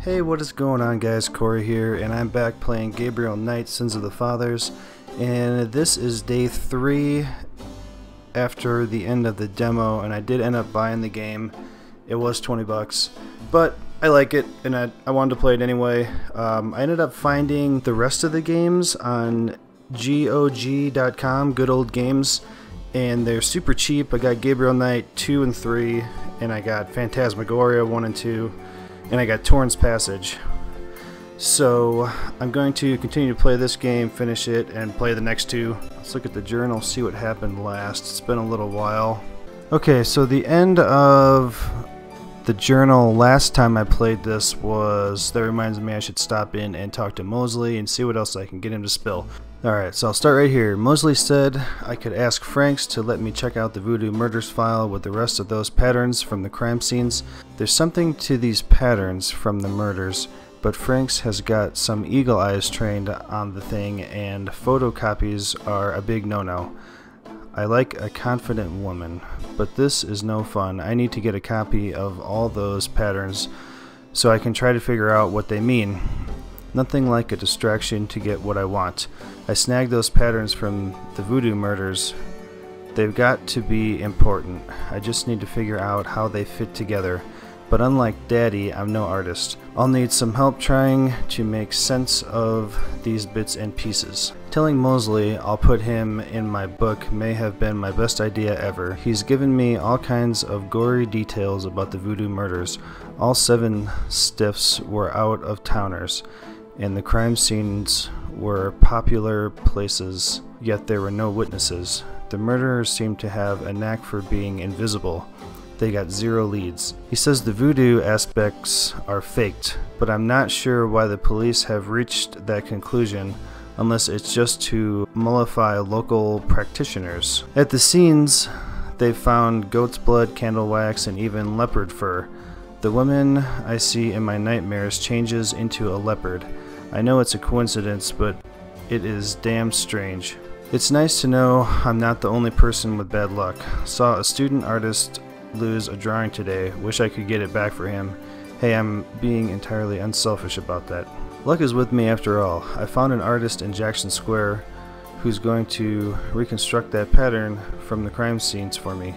Hey, what is going on, guys? Corey here, and I'm back playing Gabriel Knight, Sins of the Fathers, and this is day 3 after the end of the demo, and I did end up buying the game. It was 20 bucks, but I like it, and I wanted to play it anyway. I ended up finding the rest of the games on GOG.com, Good Old Games, and they're super cheap. I got Gabriel Knight 2 and 3, and I got Phantasmagoria 1 and 2. And I got Torrance Passage. So I'm going to continue to play this game, finish it, and play the next two. Let's look at the journal, see what happened last. It's been a little while. Okay, so the end of the journal last time I played this was, that reminds me I should stop in and talk to Mosley and see what else I can get him to spill. Alright, so I'll start right here. Mosley said I could ask Franks to let me check out the Voodoo Murders file with the rest of those patterns from the crime scenes. There's something to these patterns from the murders, but Franks has got some eagle eyes trained on the thing, and photocopies are a big no-no. I like a confident woman, but this is no fun. I need to get a copy of all those patterns so I can try to figure out what they mean. Nothing like a distraction to get what I want. I snagged those patterns from the Voodoo Murders. They've got to be important. I just need to figure out how they fit together. But unlike Daddy, I'm no artist. I'll need some help trying to make sense of these bits and pieces. Telling Mosley I'll put him in my book may have been my best idea ever. He's given me all kinds of gory details about the Voodoo Murders. All 7 stiffs were out-of-towners, and the crime scenes were popular places, yet there were no witnesses. The murderers seemed to have a knack for being invisible. They got 0 leads. He says the voodoo aspects are faked, but I'm not sure why the police have reached that conclusion unless it's just to mollify local practitioners. At the scenes, they found goat's blood, candle wax, and even leopard fur. The woman I see in my nightmares changes into a leopard. I know it's a coincidence, but it is damn strange. It's nice to know I'm not the only person with bad luck. Saw a student artist lose a drawing today. Wish I could get it back for him. Hey, I'm being entirely unselfish about that. Luck is with me after all. I found an artist in Jackson Square who's going to reconstruct that pattern from the crime scenes for me.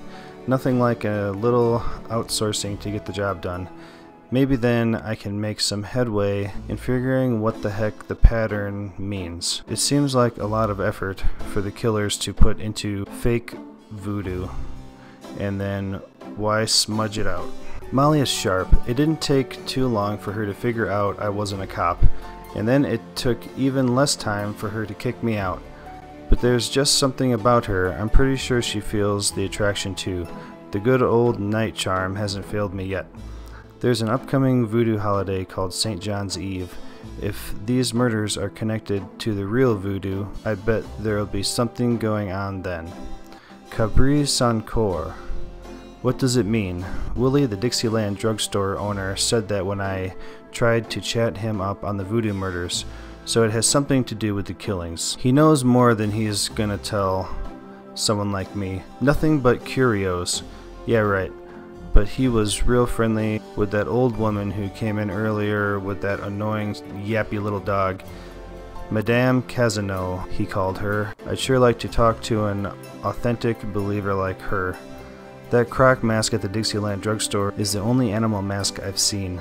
Nothing like a little outsourcing to get the job done. Maybe then I can make some headway in figuring what the heck the pattern means. It seems like a lot of effort for the killers to put into fake voodoo, and then why smudge it out? Molly is sharp. It didn't take too long for her to figure out I wasn't a cop, and then it took even less time for her to kick me out. But there's just something about her. I'm pretty sure she feels the attraction too. The good old night charm hasn't failed me yet. There's an upcoming voodoo holiday called St. John's Eve. If these murders are connected to the real voodoo, I bet there'll be something going on then. Cabri Sancor. What does it mean? Willie, the Dixieland drugstore owner, said that when I tried to chat him up on the voodoo murders, so it has something to do with the killings. He knows more than he's gonna tell someone like me. Nothing but curios. Yeah, right. But he was real friendly with that old woman who came in earlier with that annoying yappy little dog. Madame Cazaunoux, he called her. I'd sure like to talk to an authentic believer like her. That croc mask at the Dixieland drugstore is the only animal mask I've seen.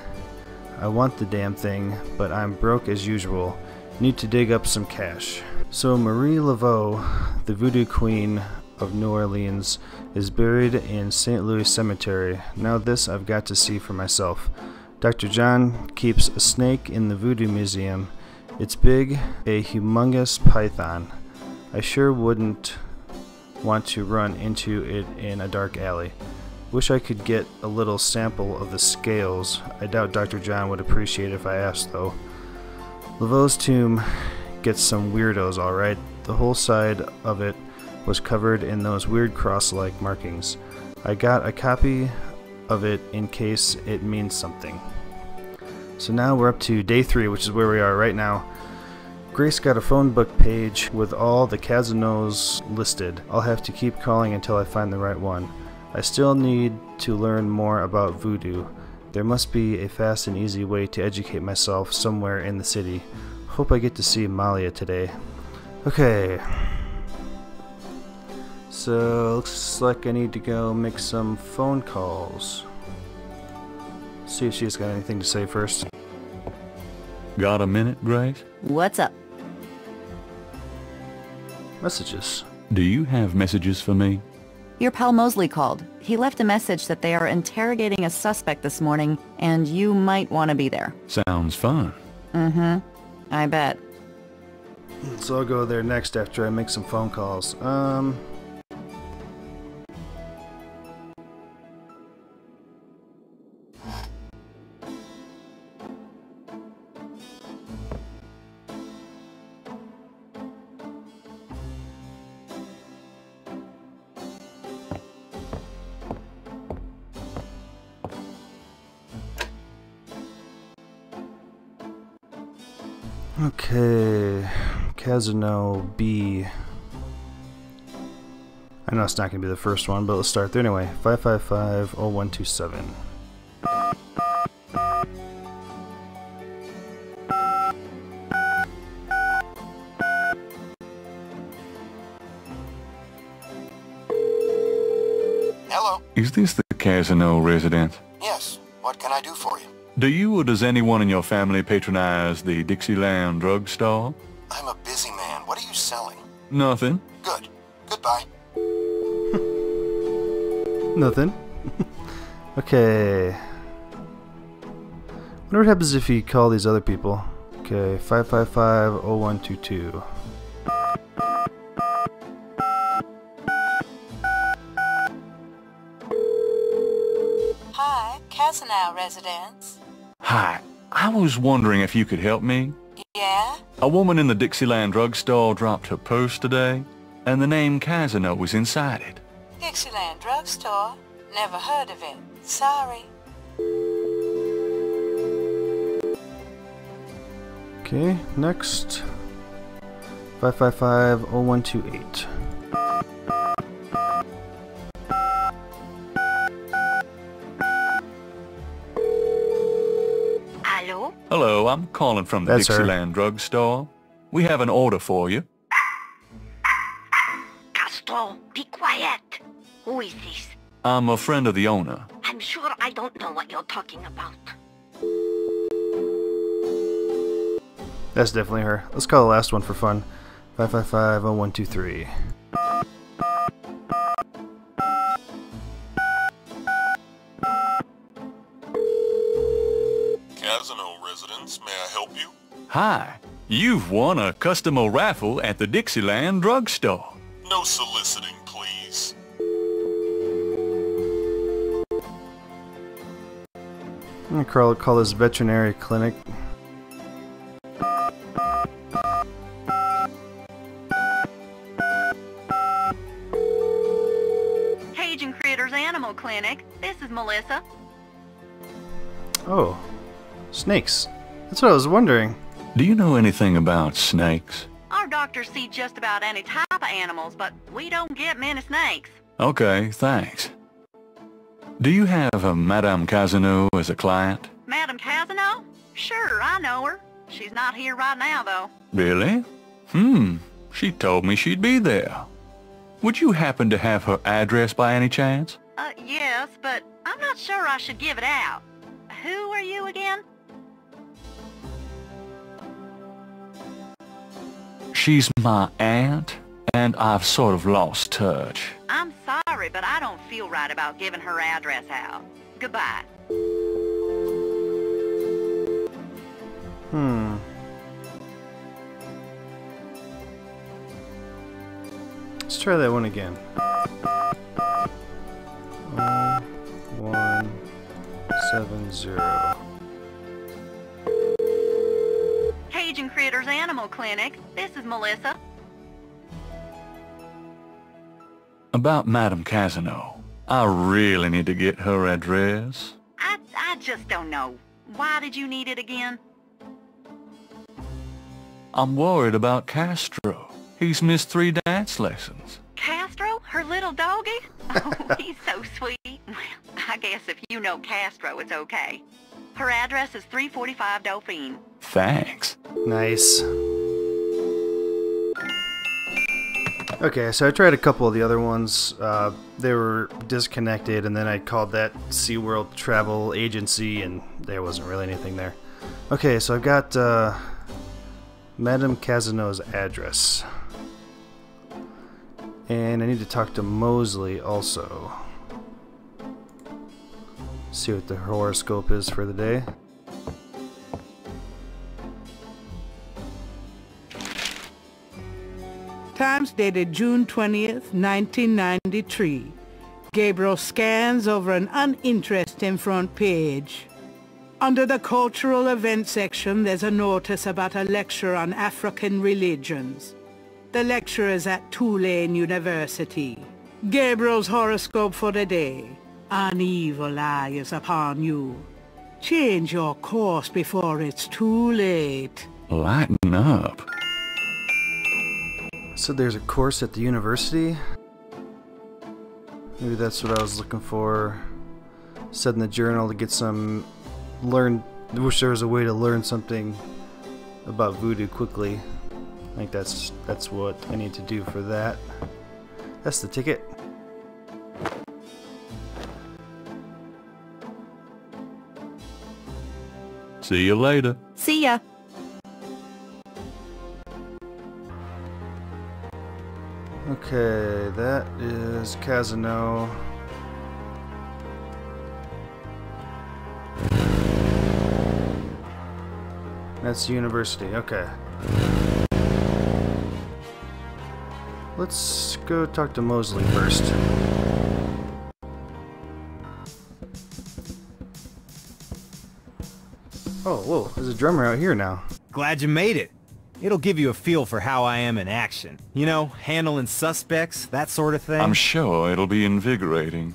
I want the damn thing, but I'm broke as usual. Need to dig up some cash. So Marie Laveau, the voodoo queen of New Orleans, is buried in St. Louis Cemetery. Now this I've got to see for myself. Dr. John keeps a snake in the Voodoo Museum. It's big, a humongous python. I sure wouldn't want to run into it in a dark alley. Wish I could get a little sample of the scales. I doubt Dr. John would appreciate it if I asked though. Laveau's tomb gets some weirdos, alright. The whole side of it was covered in those weird cross-like markings. I got a copy of it in case it means something. So now we're up to day 3, which is where we are right now. Grace got a phone book page with all the Cazaunoux listed. I'll have to keep calling until I find the right one. I still need to learn more about voodoo. There must be a fast and easy way to educate myself somewhere in the city. Hope I get to see Malia today. Okay. So, looks like I need to go make some phone calls. See if she's got anything to say first. Got a minute, Grace? What's up? Messages. Do you have messages for me? Your pal Mosley called. He left a message that they are interrogating a suspect this morning, and you might want to be there. Sounds fun. Mm-hmm. I bet. So I'll go there next after I make some phone calls. Okay, Cazaunoux B. I know it's not going to be the first one, but let's start there anyway. 555-0127. Hello? Is this the Cazaunoux residence? Yes. What can I do for you? Do you or does anyone in your family patronize the Dixieland drugstore? I'm a busy man. What are you selling? Nothing. Good. Goodbye. Nothing. Okay. Wonder what happens if you call these other people. Okay, 555-0122. Hi, Cazaunoux residence. Hi. I was wondering if you could help me. Yeah? A woman in the Dixieland drugstore dropped her purse today, and the name Cazaunoux was inside it. Dixieland drugstore? Never heard of it. Sorry. Okay, next. 555-0128. Hello? Hello, I'm calling from the That's her. Dixieland drugstore. We have an order for you. Castro, be quiet. Who is this? I'm a friend of the owner. I'm sure I don't know what you're talking about. That's definitely her. Let's call the last one for fun. 555-0123. Cazaunoux residence, may I help you? Hi, you've won a customer raffle at the Dixieland drugstore. No soliciting, please. I'm gonna call this veterinary clinic. Cajun Critters Animal Clinic. This is Melissa. Oh, snakes. That's what I was wondering. Do you know anything about snakes? Our doctors see just about any type of animals, but we don't get many snakes. Okay, thanks. Do you have a Madame Cazaunoux as a client? Madam Cazaunoux? Sure, I know her. She's not here right now, though. Really? She told me she'd be there. Would you happen to have her address by any chance? Yes, but I'm not sure I should give it out. Who are you again? She's my aunt, and I've sort of lost touch. I'm sorry, but I don't feel right about giving her address out. Goodbye. Let's try that one again. 0170. Cajun Critters Animal Clinic. This is Melissa. About Madame Cazaunoux, I really need to get her address. I just don't know. Why did you need it again? I'm worried about Castro. He's missed 3 dance lessons. Castro? Her little doggy? Oh, he's so sweet. Well, I guess if you know Castro, it's okay. Her address is 345 Dauphine. Thanks. Nice. Okay, so I tried a couple of the other ones. They were disconnected, and then I called that SeaWorld Travel Agency, and there wasn't really anything there. Okay, so I've got Madame Cazaunoux' address. And I need to talk to Mosley also. See what the horoscope is for the day. Times dated June 20th, 1993. Gabriel scans over an uninteresting front page. Under the cultural events section, there's a notice about a lecture on African religions. The lecture is at Tulane University. Gabriel's horoscope for the day. An evil eye is upon you. Change your course before it's too late. Lighten up. So there's a course at the university. Maybe that's what I was looking for. Said in the journal to get some I wish there was a way to learn something about voodoo quickly. I think that's what I need to do for that. That's the ticket. See you later. See ya. Okay, that is Cazaunoux. That's the university, okay. Let's go talk to Mosley first. Oh, whoa, there's a drummer out here now. Glad you made it. It'll give you a feel for how I am in action. You know, handling suspects, that sort of thing. I'm sure it'll be invigorating.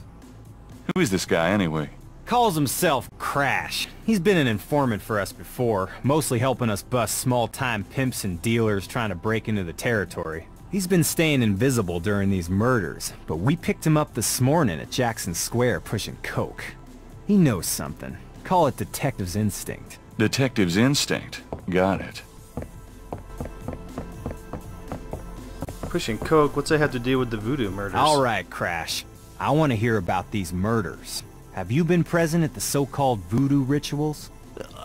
Who is this guy anyway? Calls himself Crash. He's been an informant for us before, mostly helping us bust small-time pimps and dealers trying to break into the territory. He's been staying invisible during these murders, but we picked him up this morning at Jackson Square pushing coke. He knows something. Call it detective's instinct. Detective's instinct. Got it. Pushing coke, what's that have to do with the voodoo murders? Alright, Crash. I want to hear about these murders. Have you been present at the so-called voodoo rituals?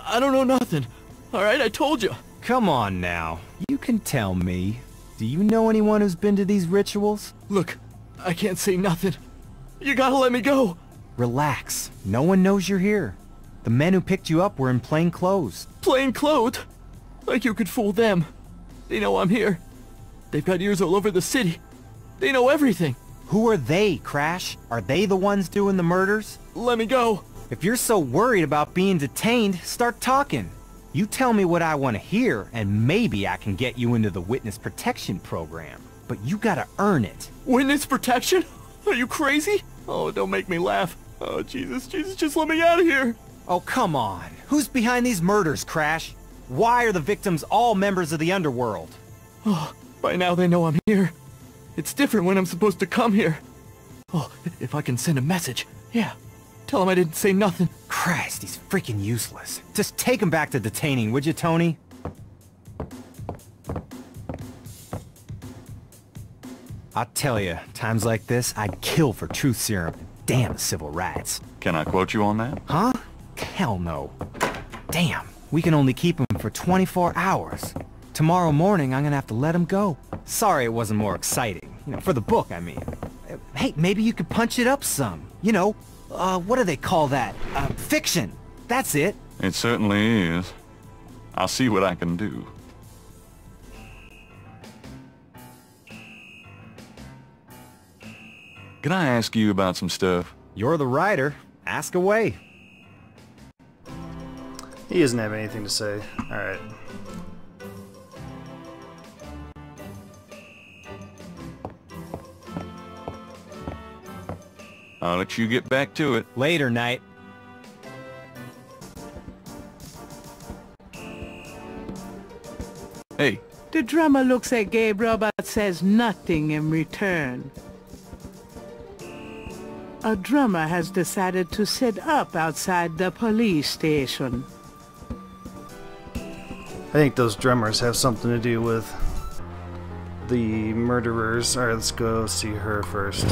I don't know nothing. Alright, I told you. Come on now. You can tell me. Do you know anyone who's been to these rituals? Look, I can't say nothing. You gotta let me go. Relax. No one knows you're here. The men who picked you up were in plain clothes. Plain clothes? Like you could fool them. They know I'm here. They've got ears all over the city. They know everything. Who are they, Crash? Are they the ones doing the murders? Let me go. If you're so worried about being detained, start talking. You tell me what I want to hear, and maybe I can get you into the witness protection program. But you gotta earn it. Witness protection? Are you crazy? Oh, don't make me laugh. Oh, Jesus, just let me out of here. Oh, come on. Who's behind these murders, Crash? Why are the victims all members of the underworld? Oh, by now they know I'm here. It's different when I'm supposed to come here. Oh, if I can send a message. Yeah. Tell him I didn't say nothing. Christ, he's freaking useless. Just take him back to detaining, would you, Tony? I'll tell you, times like this, I'd kill for truth serum. Damn civil rights. Can I quote you on that? Huh? Hell no. Damn, we can only keep him for 24 hours. Tomorrow morning, I'm gonna have to let him go. Sorry it wasn't more exciting. You know, for the book, I mean. Hey, maybe you could punch it up some. You know, what do they call that? Fiction. That's it. It certainly is. I'll see what I can do. Can I ask you about some stuff? You're the writer. Ask away. He doesn't have anything to say. Alright. I'll let you get back to it. Later, Knight. Hey. The drummer looks at Gabriel but says nothing in return. A drummer has decided to set up outside the police station. I think those drummers have something to do with the murderers. Alright, let's go see her first.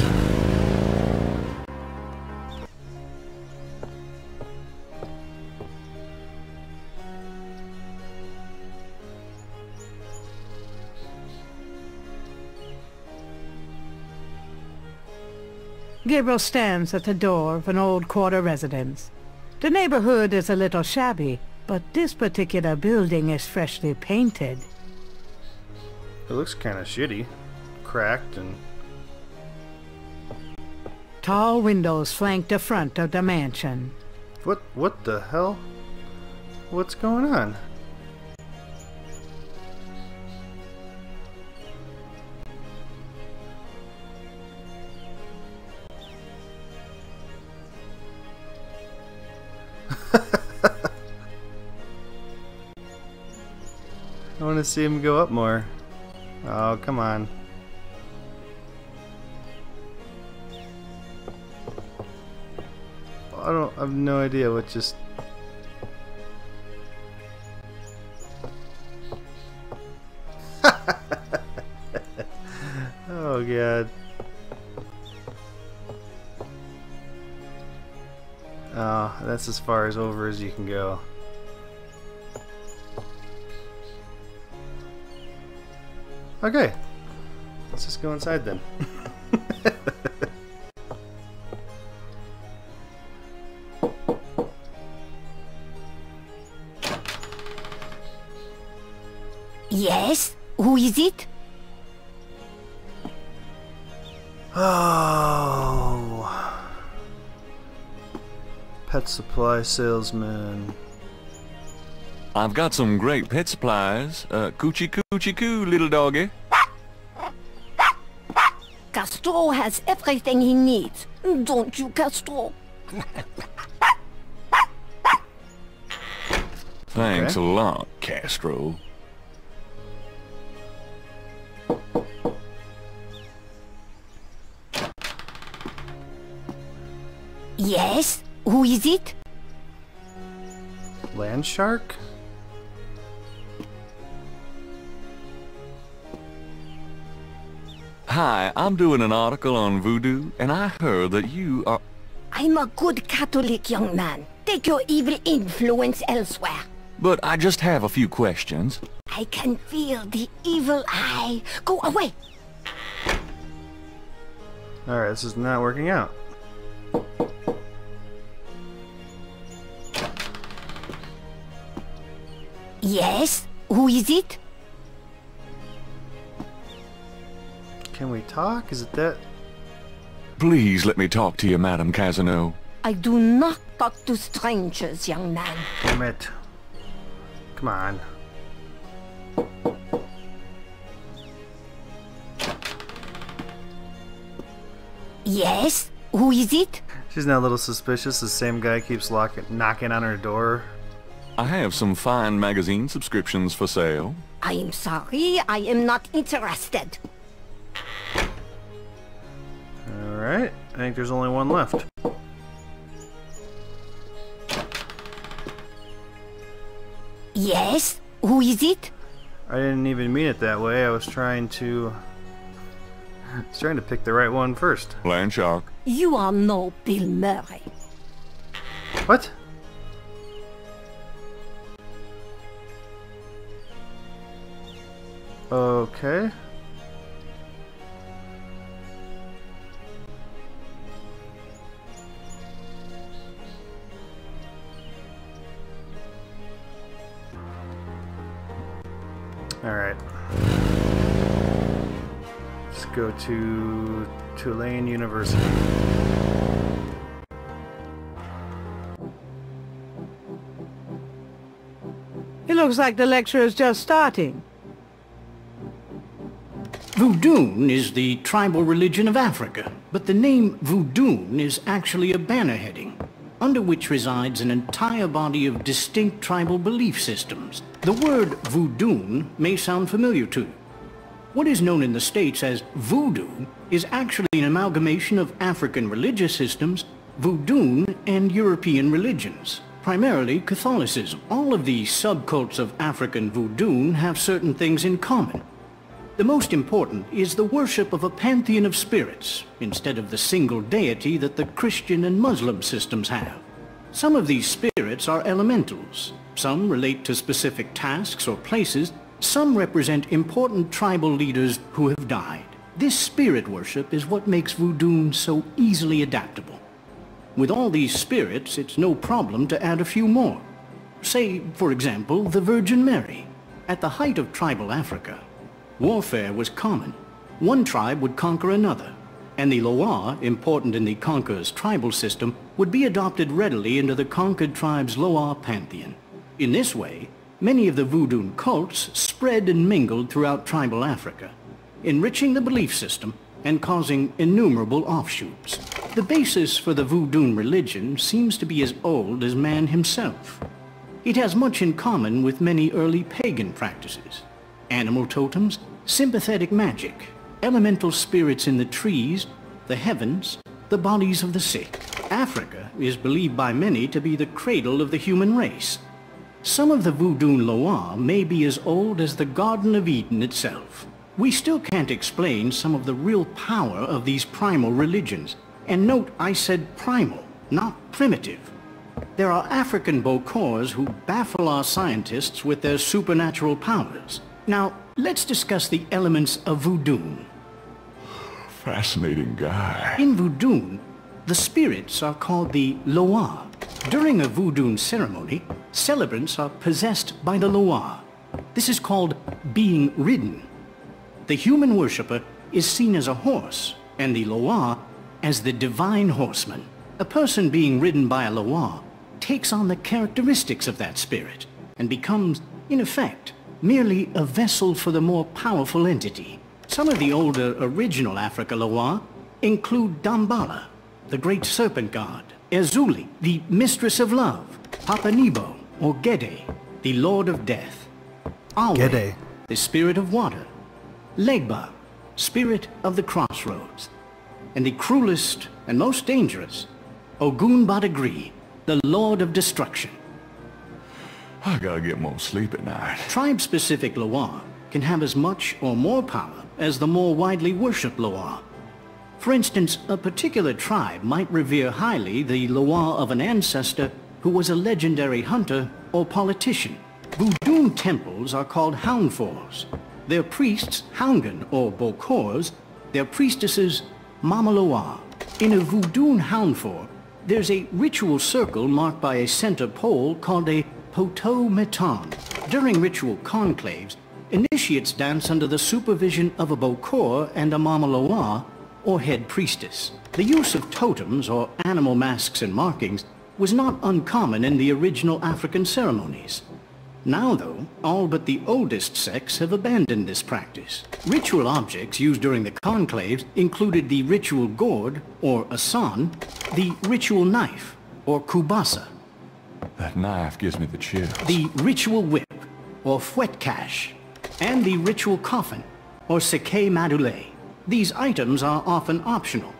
Gabriel stands at the door of an old quarter residence. The neighborhood is a little shabby, but this particular building is freshly painted. It looks kind of shitty. Cracked and... Tall windows flank the front of the mansion. What the hell? What's going on? I want to see him go up more. Oh, come on. I have no idea what just... Oh, God. Oh, that's as far as over as you can go. Okay, let's just go inside then. Yes? Who is it? Oh, pet supply salesman. I've got some great pet supplies. Coochie coochie coo, little doggy. Castro has everything he needs. Don't you, Castro? Thanks a lot, Castro. Yes? Who is it? Land shark? Hi, I'm doing an article on voodoo, and I heard that you are... I'm a good Catholic young man. Take your evil influence elsewhere. But I just have a few questions. I can feel the evil eye. Go away. Alright, this is not working out. Yes? Who is it? Can we talk? Is it that? Please let me talk to you, Madam Cazaunoux. I do not talk to strangers, young man. Damn it. Come on. Yes? Who is it? She's now a little suspicious. The same guy keeps knocking on her door. I have some fine magazine subscriptions for sale. I am sorry, I am not interested. Alright, I think there's only one left. Yes? Who is it? I didn't even mean it that way. I was trying to pick the right one first. Land shark. You are no Bill Murray. What? Okay. Alright. Let's go to Tulane University. It looks like the lecture is just starting. Voodoo is the tribal religion of Africa, but the name Voodoo is actually a banner heading, under which resides an entire body of distinct tribal belief systems. The word Voodoo may sound familiar to you. What is known in the States as voodoo is actually an amalgamation of African religious systems, voodoo, and European religions, primarily Catholicism. All of these subcults of African voodoo have certain things in common. The most important is the worship of a pantheon of spirits, instead of the single deity that the Christian and Muslim systems have. Some of these spirits are elementals. Some relate to specific tasks or places. Some represent important tribal leaders who have died. This spirit worship is what makes voodoo so easily adaptable. With all these spirits, it's no problem to add a few more. Say, for example, the Virgin Mary. At the height of tribal Africa, warfare was common. One tribe would conquer another, and the Loa, important in the conqueror's tribal system, would be adopted readily into the conquered tribe's Loa pantheon. In this way, many of the voodoo cults spread and mingled throughout tribal Africa, enriching the belief system and causing innumerable offshoots. The basis for the voodoo religion seems to be as old as man himself. It has much in common with many early pagan practices: animal totems, sympathetic magic, elemental spirits in the trees, the heavens, the bodies of the sick. Africa is believed by many to be the cradle of the human race. Some of the voodoo Loa may be as old as the Garden of Eden itself. We still can't explain some of the real power of these primal religions. And note, I said primal, not primitive. There are African Bokors who baffle our scientists with their supernatural powers. Now, let's discuss the elements of voodoo. Fascinating guy. In voodoo, the spirits are called the Loa. During a voodoo ceremony, celebrants are possessed by the Loa. This is called being ridden. The human worshipper is seen as a horse, and the Loa as the divine horseman. A person being ridden by a Loa takes on the characteristics of that spirit, and becomes, in effect, merely a vessel for the more powerful entity. Some of the older original Africa Loa include Dambala, the great serpent god, Ezuli, the mistress of love, Papanibo, or Gede, the lord of death, Awe, Gede, the spirit of water, Legba, spirit of the crossroads, and the cruelest and most dangerous, Ogun Badagri, the lord of destruction. I gotta get more sleep at night. Tribe-specific Loa can have as much or more power as the more widely worshipped Loa. For instance, a particular tribe might revere highly the Loa of an ancestor who was a legendary hunter or politician. Voodoo temples are called Houndfors. Their priests, Houngan or Bokors, their priestesses, Mama Loa. In a Voodoo Houndfor, there's a ritual circle marked by a center pole called a Poto Meton. During ritual conclaves, initiates dance under the supervision of a Bokor and a Mama Loa, or head priestess. The use of totems, or animal masks and markings, was not uncommon in the original African ceremonies. Now, though, all but the oldest sects have abandoned this practice. Ritual objects used during the conclaves included the ritual gourd, or asan, the ritual knife, or kubasa, That knife gives me the chills. the ritual whip, or fouetcache, and the ritual coffin, or seke madule. These items are often optional,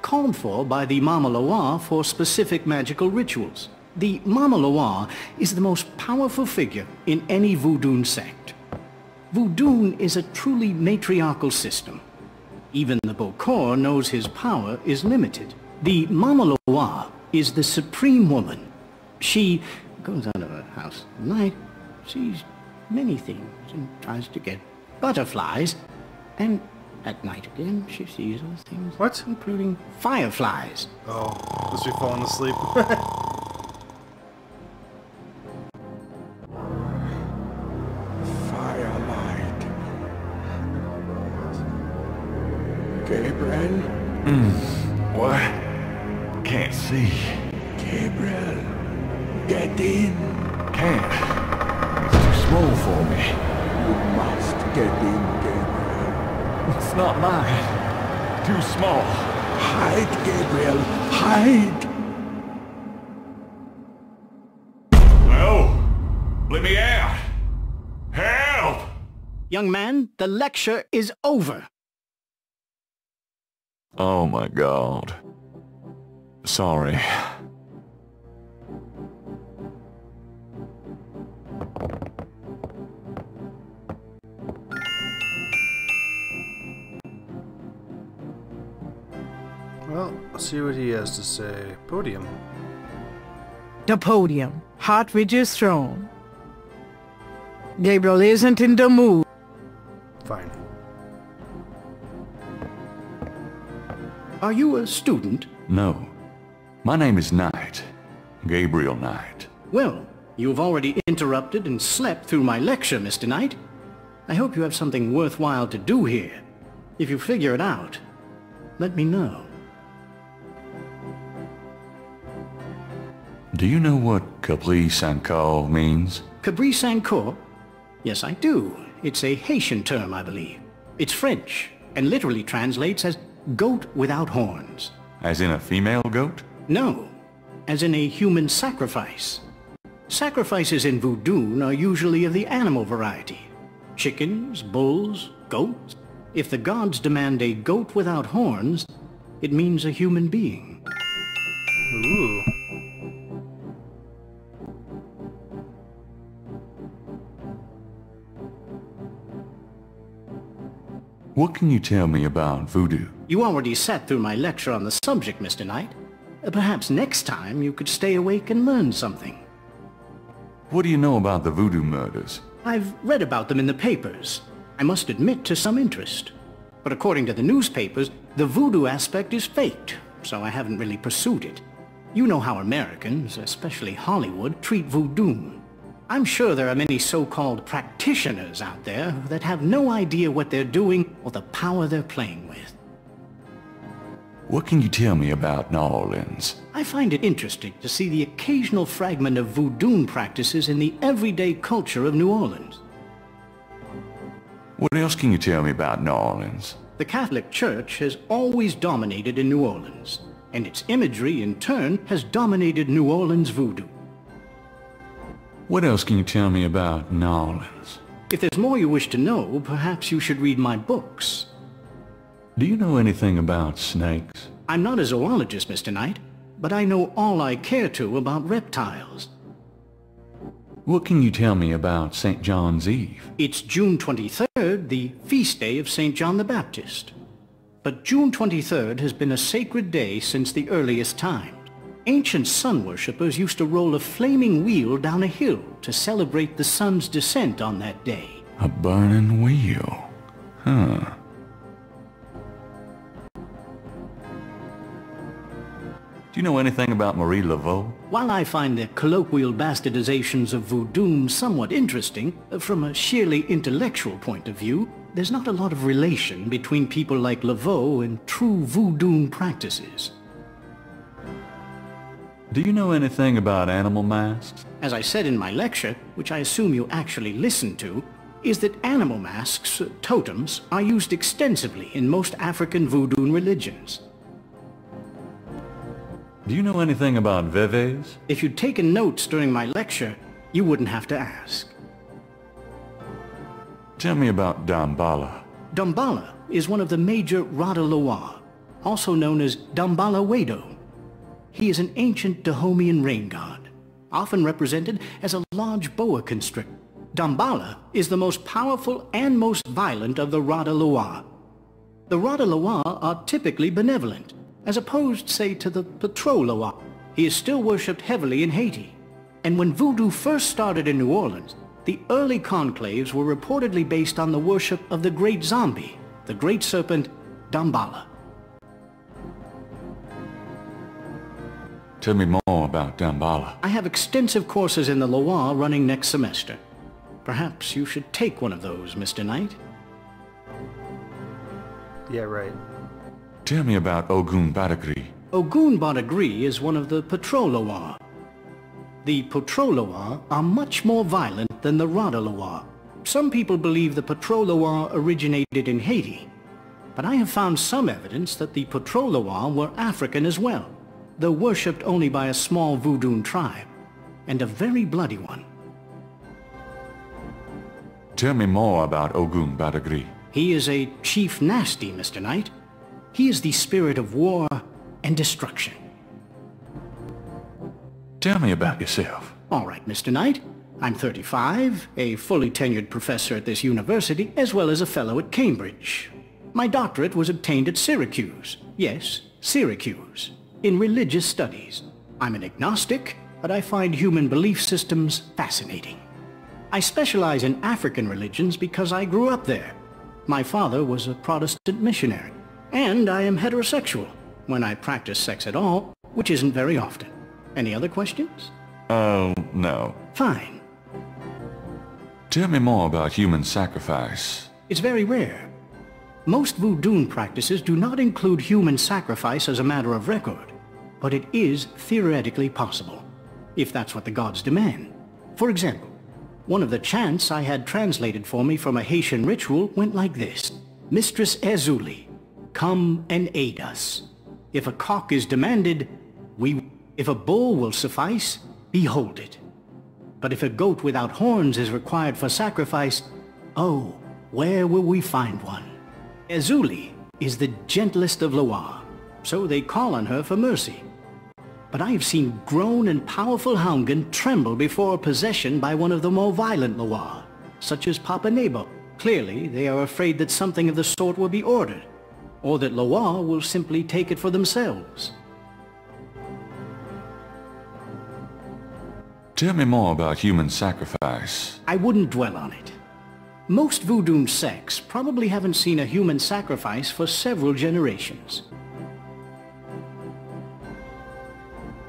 called for by the Mama Loa for specific magical rituals. The Mama Loa is the most powerful figure in any voodoo sect. Voodoo is a truly matriarchal system. Even the Bokor knows his power is limited. The Mama Loa is the supreme woman. She goes out of her house at night, sees many things, and tries to get butterflies, and at night again she sees other things. What? Including fireflies. Oh, must be falling asleep. Firelight. Gabriel? What? Can't see. Gabriel, get in. Can't. It's too small for me. You must get in, Gabriel. It's not mine. Too small. Hide, Gabriel, hide. No! Let me out! Help! Young man, the lecture is over. Oh my God. Sorry. Well, let's see what he has to say. Podium. The podium. Hartridge's throne. Gabriel isn't in the mood. Fine. Are you a student? No. My name is Knight. Gabriel Knight. Well, you've already interrupted and slept through my lecture, Mr. Knight. I hope you have something worthwhile to do here. If you figure it out, let me know. Do you know what Capri Sancour means? Capri Sancour? Yes, I do. It's a Haitian term, I believe. It's French, and literally translates as goat without horns. As in a female goat? No, as in a human sacrifice. Sacrifices in Voodoo are usually of the animal variety. Chickens, bulls, goats. If the gods demand a goat without horns, it means a human being. Ooh. What can you tell me about voodoo? You already sat through my lecture on the subject, Mr. Knight. Perhaps next time you could stay awake and learn something. What do you know about the voodoo murders? I've read about them in the papers. I must admit to some interest. But according to the newspapers, the voodoo aspect is faked, so I haven't really pursued it. You know how Americans, especially Hollywood, treat voodoo. I'm sure there are many so-called practitioners out there that have no idea what they're doing or the power they're playing with. What can you tell me about New Orleans? I find it interesting to see the occasional fragment of voodoo practices in the everyday culture of New Orleans. What else can you tell me about New Orleans? The Catholic Church has always dominated in New Orleans, and its imagery in turn has dominated New Orleans voodoo. What else can you tell me about New Orleans? If there's more you wish to know, perhaps you should read my books. Do you know anything about snakes? I'm not a zoologist, Mr. Knight, but I know all I care to about reptiles. What can you tell me about St. John's Eve? It's June 23rd, the feast day of St. John the Baptist. But June 23rd has been a sacred day since the earliest times. Ancient sun worshippers used to roll a flaming wheel down a hill to celebrate the sun's descent on that day. A burning wheel? Huh. Do you know anything about Marie Laveau? While I find the colloquial bastardizations of voodoo somewhat interesting, from a sheerly intellectual point of view, there's not a lot of relation between people like Laveau and true voodoo practices. Do you know anything about animal masks? As I said in my lecture, which I assume you actually listened to, is that animal masks, totems, are used extensively in most African voodoo religions. Do you know anything about veves? If you'd taken notes during my lecture, you wouldn't have to ask. Tell me about Damballa. Damballa is one of the major Rada-Loa, also known as Damballa Wedo. He is an ancient Dahomean rain god, often represented as a large boa constrictor. Damballa is the most powerful and most violent of the Rada-Loa. The Rada-Loa are typically benevolent, as opposed, say, to the Patro-Loa. He is still worshipped heavily in Haiti. And when voodoo first started in New Orleans, the early conclaves were reportedly based on the worship of the great zombie, the great serpent Damballa. Tell me more about Damballa. I have extensive courses in the Loa running next semester. Perhaps you should take one of those, Mr. Knight. Yeah, right. Tell me about Ogun Badagri. Ogun Badagri is one of the Patro-Loa. The Patro-Loa are much more violent than the Rada-Loa. Some people believe the Patro-Loa originated in Haiti, but I have found some evidence that the Patro-Loa were African as well, though worshipped only by a small voodoo tribe, and a very bloody one. Tell me more about Ogun Badagri. He is a chief nasty, Mr. Knight. He is the spirit of war and destruction. Tell me about yourself. All right, Mr. Knight. I'm 35, a fully tenured professor at this university, as well as a fellow at Cambridge. My doctorate was obtained at Syracuse. Yes, Syracuse. In religious studies. I'm an agnostic, but I find human belief systems fascinating. I specialize in African religions because I grew up there. My father was a Protestant missionary. And I am heterosexual, when I practice sex at all, which isn't very often. Any other questions? No. Fine. Tell me more about human sacrifice. It's very rare. Most voodoo practices do not include human sacrifice as a matter of record, but it is theoretically possible, if that's what the gods demand. For example, one of the chants I had translated for me from a Haitian ritual went like this. Mistress Ezuli, come and aid us. If a cock is demanded, if a bull will suffice, behold it. But if a goat without horns is required for sacrifice, oh, where will we find one? Ezuli is the gentlest of Loire, so they call on her for mercy. But I have seen grown and powerful Houngan tremble before possession by one of the more violent Loire, such as Papa Nebo. Clearly, they are afraid that something of the sort will be ordered, or that Loire will simply take it for themselves. Tell me more about human sacrifice. I wouldn't dwell on it. Most voodoo sects probably haven't seen a human sacrifice for several generations.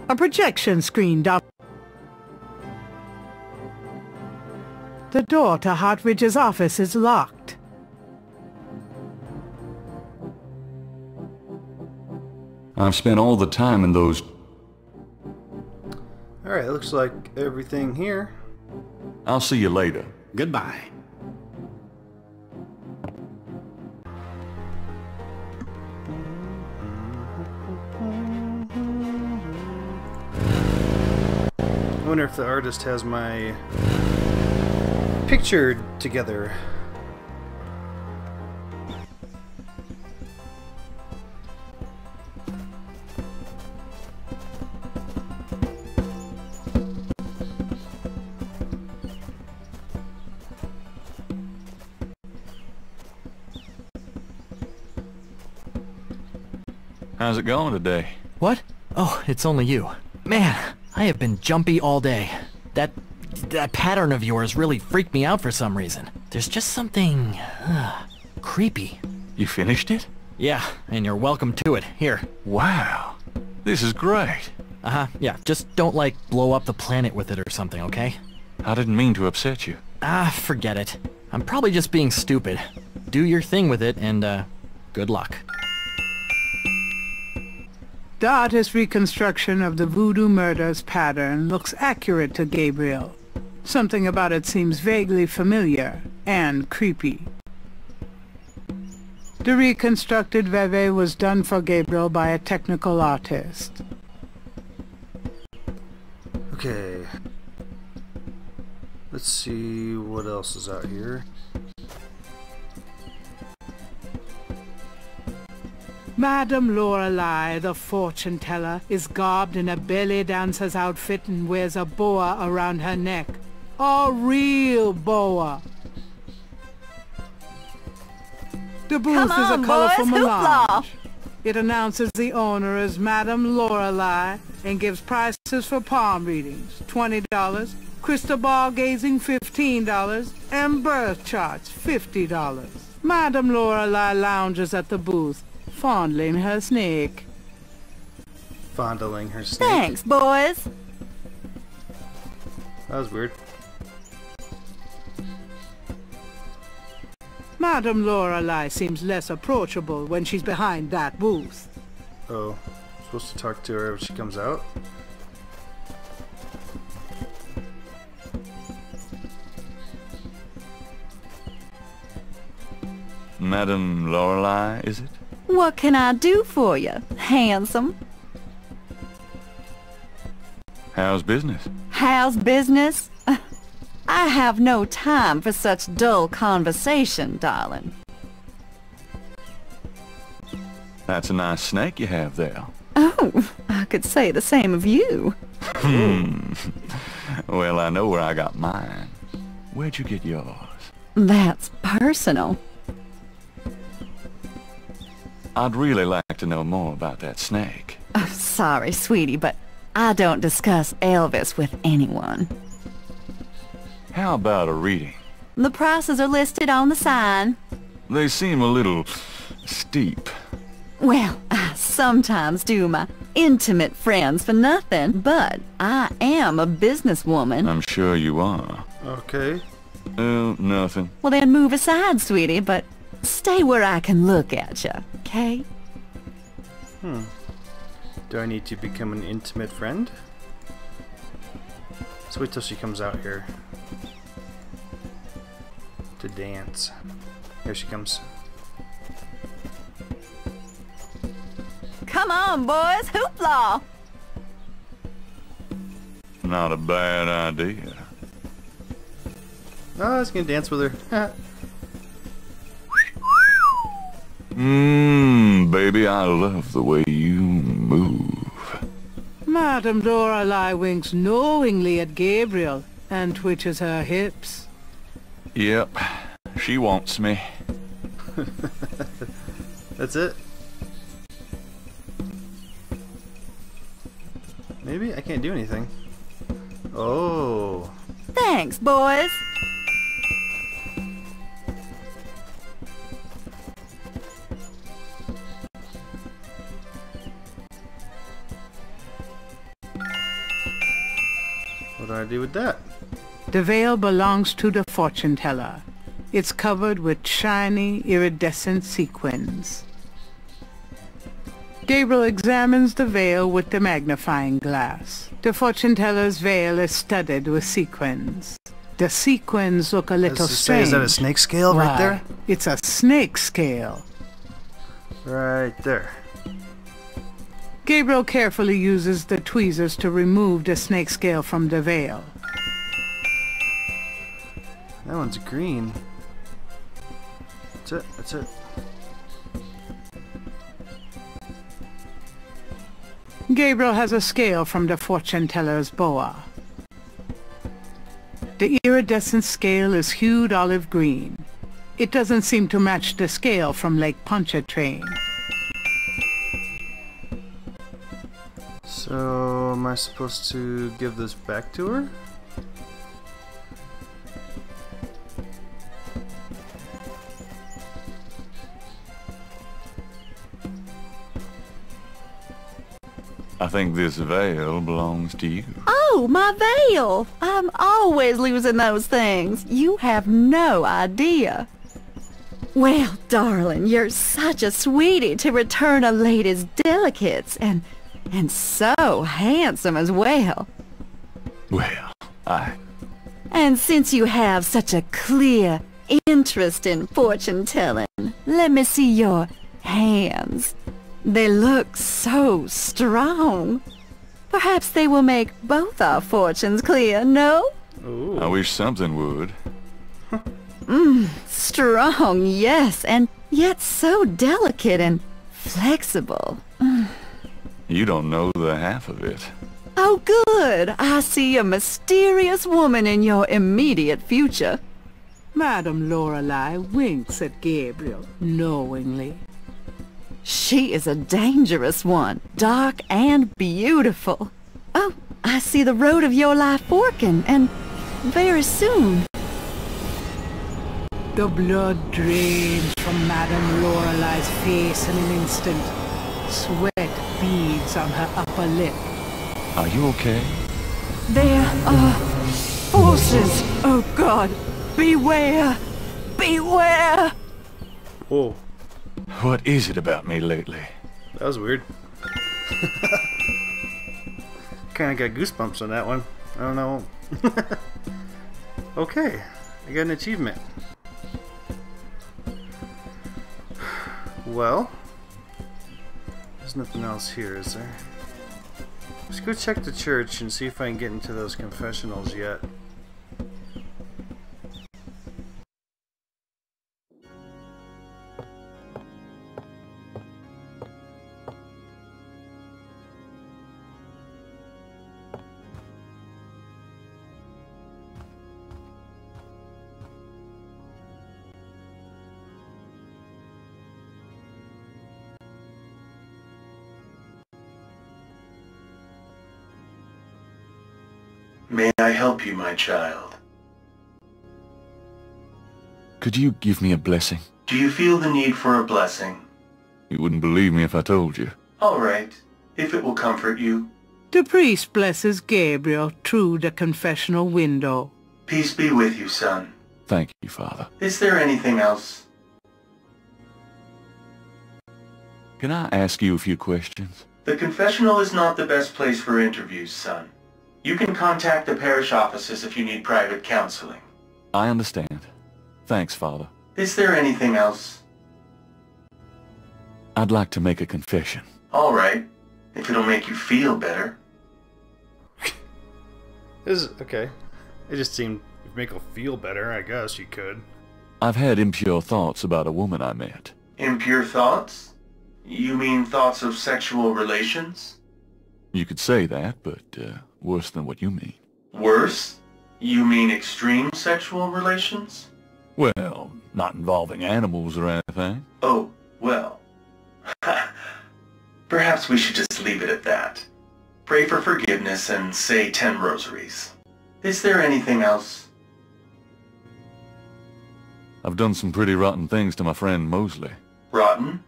A projection screen down. The door to Hartridge's office is locked. I've spent all the time in those... Alright, looks like everything here. I'll see you later. Goodbye. I wonder if the artist has my picture together. How's it going today? What? Oh, it's only you. Man, I have been jumpy all day. That pattern of yours really freaked me out for some reason. There's just something... creepy. You finished it? Yeah, and you're welcome to it. Here. Wow. This is great. Uh-huh, yeah. Just don't, like, blow up the planet with it or something, okay? I didn't mean to upset you. Forget it. I'm probably just being stupid. Do your thing with it, and, good luck. The artist's reconstruction of the voodoo murders pattern looks accurate to Gabriel. Something about it seems vaguely familiar and creepy. The reconstructed Veve was done for Gabriel by a technical artist. Okay. Let's see what else is out here. Madame Lorelei, the fortune teller, is garbed in a belly dancer's outfit and wears a boa around her neck. A real boa. The booth is a colorful melange. It announces the owner as Madame Lorelei and gives prices for palm readings, $20, crystal ball gazing, $15, and birth charts, $50. Madame Lorelei lounges at the booth, fondling her snake. Fondling her snake? Thanks, boys. That was weird. Madame Lorelei seems less approachable when she's behind that booth. Oh, supposed to talk to her if she comes out? Madame Lorelei, is it? What can I do for you, handsome? How's business? How's business? I have no time for such dull conversation, darling. That's a nice snake you have there. Oh, I could say the same of you. Well, I know where I got mine. Where'd you get yours? That's personal. I'd really like to know more about that snake. Oh, sorry, sweetie, but I don't discuss Elvis with anyone. How about a reading? The prices are listed on the sign. They seem a little steep. Well, I sometimes do my intimate friends for nothing, but I am a businesswoman. I'm sure you are. Okay. Nothing. Well, then move aside, sweetie, but stay where I can look at you, okay? Do I need to become an intimate friend? Let's wait till she comes out here to dance. Here she comes. Come on, boys, hoopla! Not a bad idea. Oh, I was gonna dance with her. Baby, I love the way you move. Madame Lorelei winks knowingly at Gabriel and twitches her hips. Yep, she wants me. That's it? Maybe? I can't do anything. Oh. Thanks, boys. What do I do with that? The veil belongs to the fortune teller. It's covered with shiny, iridescent sequins. Gabriel examines the veil with the magnifying glass. The fortune teller's veil is studded with sequins. The sequins look a little strange. Is that a snake scale right there? It's a snake scale. Right there. Gabriel carefully uses the tweezers to remove the snake scale from the veil. That one's green. That's it. That's it. Gabriel has a scale from the fortune teller's boa. The iridescent scale is hued olive green. It doesn't seem to match the scale from Lake Pontchartrain. So, am I supposed to give this back to her? I think this veil belongs to you. Oh, my veil! I'm always losing those things. You have no idea. Well, darling, you're such a sweetie to return a lady's delicates, and so handsome as well. Well, And since you have such a clear interest in fortune-telling, let me see your hands. They look so strong. Perhaps they will make both our fortunes clear, no? Ooh. I wish something would. Strong, yes, and yet so delicate and flexible. You don't know the half of it. Oh, good. I see a mysterious woman in your immediate future. Madame Lorelei winks at Gabriel knowingly. She is a dangerous one, dark and beautiful. Oh, I see the road of your life forking, and very soon. The blood drains from Madame Lorelei's face in an instant. Sweat beads on her upper lip. Are you okay? There are forces. Oh God, beware! Beware! Whoa. What is it about me lately? That was weird. Kinda got goosebumps on that one. I don't know. Okay, I got an achievement. Well, there's nothing else here, is there? Let's go check the church and see if I can get into those confessionals yet. May I help you, my child? Could you give me a blessing? Do you feel the need for a blessing? You wouldn't believe me if I told you. All right, if it will comfort you. The priest blesses Gabriel through the confessional window. Peace be with you, son. Thank you, Father. Is there anything else? Can I ask you a few questions? The confessional is not the best place for interviews, son. You can contact the parish offices if you need private counseling. I understand. Thanks, Father. Is there anything else? I'd like to make a confession. All right, if it'll make you feel better. Okay. It just seemed to make her feel better, I guess you could. I've had impure thoughts about a woman I met. Impure thoughts? You mean thoughts of sexual relations? You could say that, but worse than what you mean. Worse? You mean extreme sexual relations? Well, not involving animals or anything. Oh, well. Perhaps we should just leave it at that. Pray for forgiveness and say 10 rosaries. Is there anything else? I've done some pretty rotten things to my friend Mosley. Rotten?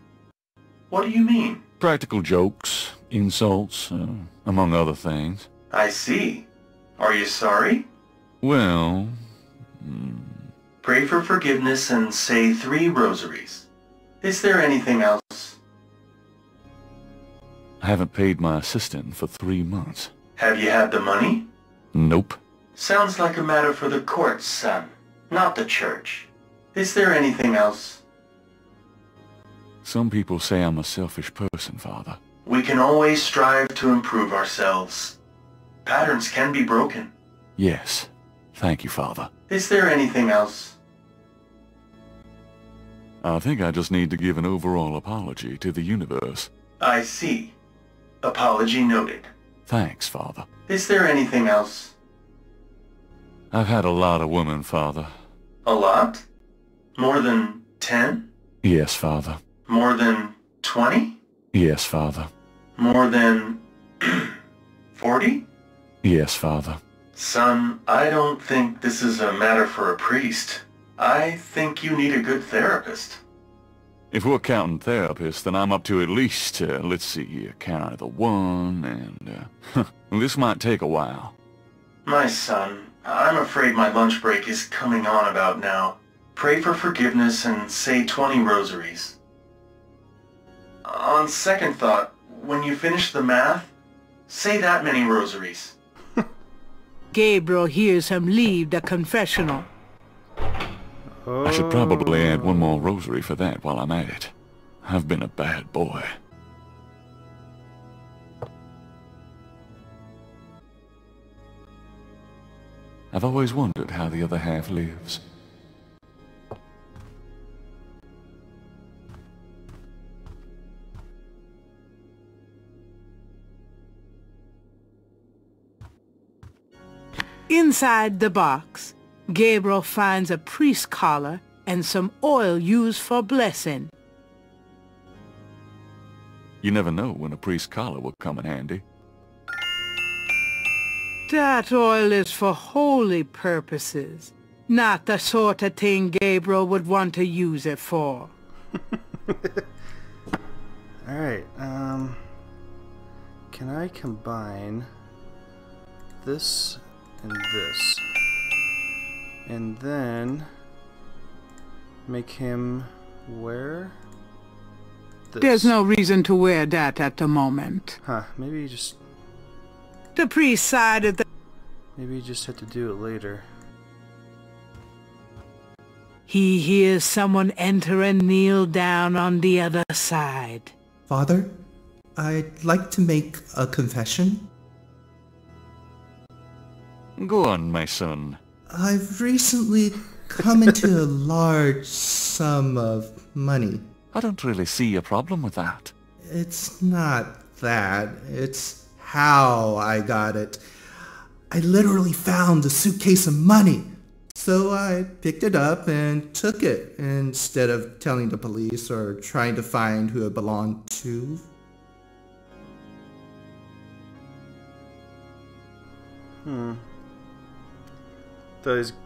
What do you mean? Practical jokes, insults, among other things. I see. Are you sorry? Well... Pray for forgiveness and say 3 rosaries. Is there anything else? I haven't paid my assistant for 3 months. Have you had the money? Nope. Sounds like a matter for the courts, son, not the church. Is there anything else? Some people say I'm a selfish person, Father. We can always strive to improve ourselves. Patterns can be broken. Yes. Thank you, Father. Is there anything else? I think I just need to give an overall apology to the universe. I see. Apology noted. Thanks, Father. Is there anything else? I've had a lot of women, Father. A lot? More than 10? Yes, Father. More than 20? Yes, Father. More than 40? Yes, Father. Son, I don't think this is a matter for a priest. I think you need a good therapist. If we're counting therapists, then I'm up to at least, let's see here, count of the 1, and, this might take a while. My son, I'm afraid my lunch break is coming on about now. Pray for forgiveness and say 20 rosaries. On second thought, when you finish the math, say that many rosaries. Gabriel hears him leave the confessional. I should probably add 1 more rosary for that while I'm at it. I've been a bad boy. I've always wondered how the other half lives. Inside the box, Gabriel finds a priest collar and some oil used for blessing. You never know when a priest's collar will come in handy. That oil is for holy purposes, not the sort of thing Gabriel would want to use it for. Alright, can I combine this and this? And then make him wear this. There's no reason to wear that at the moment. Huh, maybe you just... The priest sighed at the... Maybe you just had to do it later. He hears someone enter and kneel down on the other side. Father, I'd like to make a confession. Go on, my son. I've recently come into a large sum of money. I don't really see a problem with that. It's not that. It's how I got it. I literally found a suitcase of money. So I picked it up and took it instead of telling the police or trying to find who it belonged to.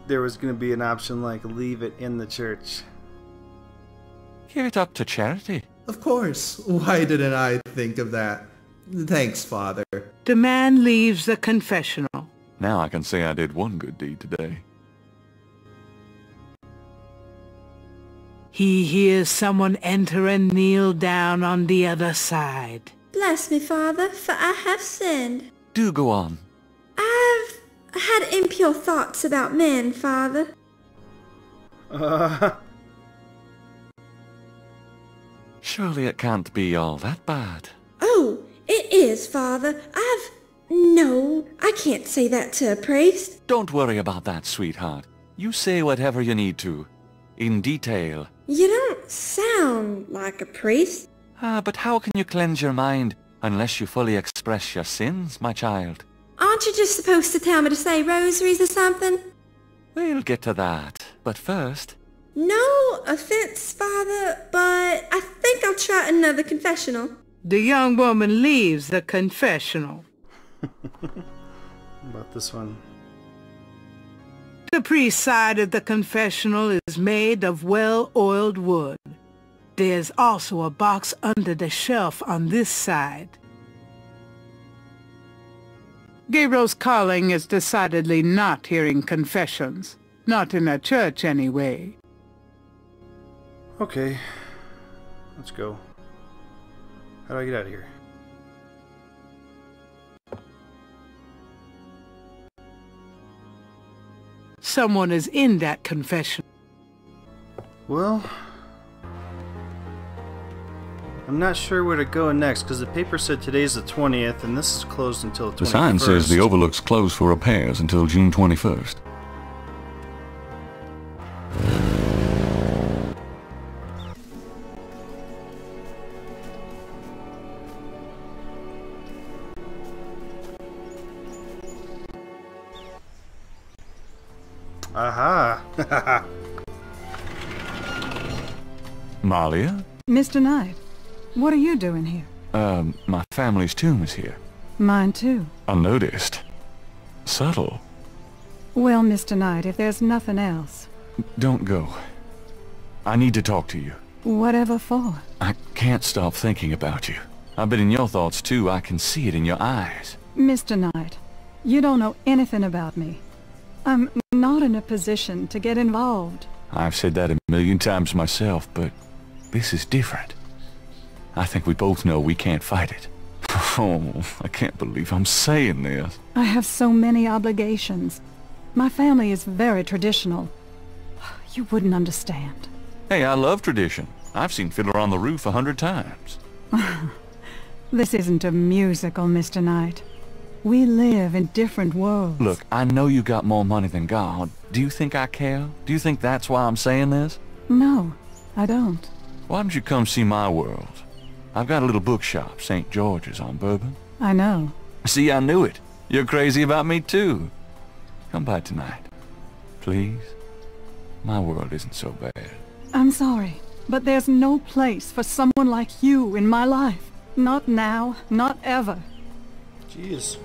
there was going to be an option like leave it in the church. Give it up to charity. Of course. Why didn't I think of that? Thanks, Father. The man leaves the confessional. Now I can say I did one good deed today. He hears someone enter and kneel down on the other side. Bless me, Father, for I have sinned. Do go on. I've had impure thoughts about men, Father. Surely it can't be all that bad. Oh, it is, Father. No, I can't say that to a priest. Don't worry about that, sweetheart. You say whatever you need to. In detail. You don't sound like a priest. But how can you cleanse your mind unless you fully express your sins, my child? Aren't you just supposed to tell me to say rosaries or something? We'll get to that. But first... No offense, Father, but I think I'll try another confessional. The young woman leaves the confessional. About this one. The priest's side of the confessional is made of well-oiled wood. There's also a box under the shelf on this side. Gabriel's calling is decidedly not hearing confessions. Not in a church, anyway. Okay. Let's go. How do I get out of here? Someone is in that confession. Well, I'm not sure where to go next, because the paper said today's the 20th, and this is closed until the 21st. The sign says the Overlook's closed for repairs until June 21st. Aha! Malia? Mr. Knight, what are you doing here? My family's tomb is here. Mine too. Unnoticed. Subtle. Well, Mr. Knight, if there's nothing else... Don't go. I need to talk to you. Whatever for? I can't stop thinking about you. I've been in your thoughts too. I can see it in your eyes. Mr. Knight, you don't know anything about me. I'm not in a position to get involved. I've said that a million times myself, but this is different. I think we both know we can't fight it. Oh, I can't believe I'm saying this. I have so many obligations. My family is very traditional. You wouldn't understand. Hey, I love tradition. I've seen Fiddler on the Roof 100 times. This isn't a musical, Mr. Knight. We live in different worlds. Look, I know you got more money than God. Do you think I care? Do you think that's why I'm saying this? No, I don't. Why don't you come see my world? I've got a little bookshop, St. George's on Bourbon. I know. See, I knew it. You're crazy about me too. Come by tonight. Please? My world isn't so bad. I'm sorry, but there's no place for someone like you in my life. Not now, not ever. Jeez.